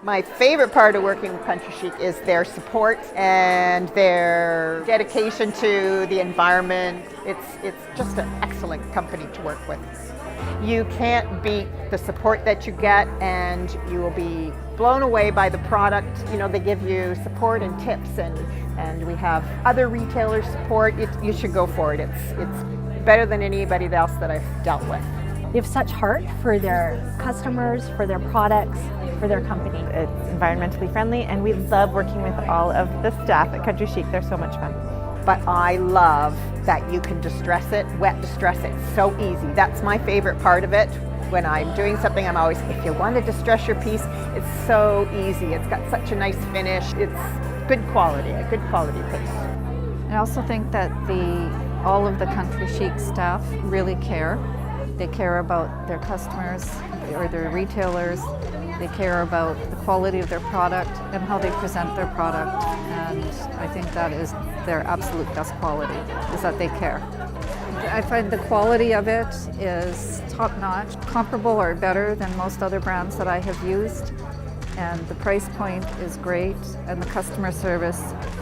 My favorite part of working with Country Chic is their support and their dedication to the environment. It's just an excellent company to work with. You can't beat the support that you get, and you will be blown away by the product. You know, they give you support and tips, and we have other retailers support. You should go for it. It's better than anybody else that I've dealt with. They have such heart for their customers, for their products, for their company. It's environmentally friendly, and we love working with all of the staff at Country Chic. They're so much fun. But I love that you can distress it, wet distress it, so easy. That's my favorite part of it. When I'm doing something, I'm always, if you want to distress your piece, it's so easy. It's got such a nice finish. It's good quality, a good quality piece. I also think that all of the Country Chic staff really care. They care about their customers or their retailers. They care about the quality of their product and how they present their product. And I think that is their absolute best quality, is that they care. I find the quality of it is top-notch, comparable or better than most other brands that I have used. And the price point is great, and the customer service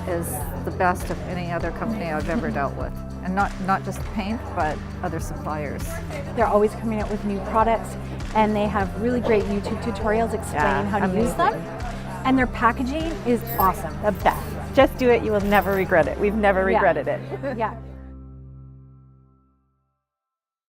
is the best of any other company I've ever dealt with. And not just paint, but other suppliers. They're always coming out with new products, and they have really great YouTube tutorials explaining how to use them. And their packaging is awesome. The best. Just do it, you will never regret it. We've never regretted it. Yeah.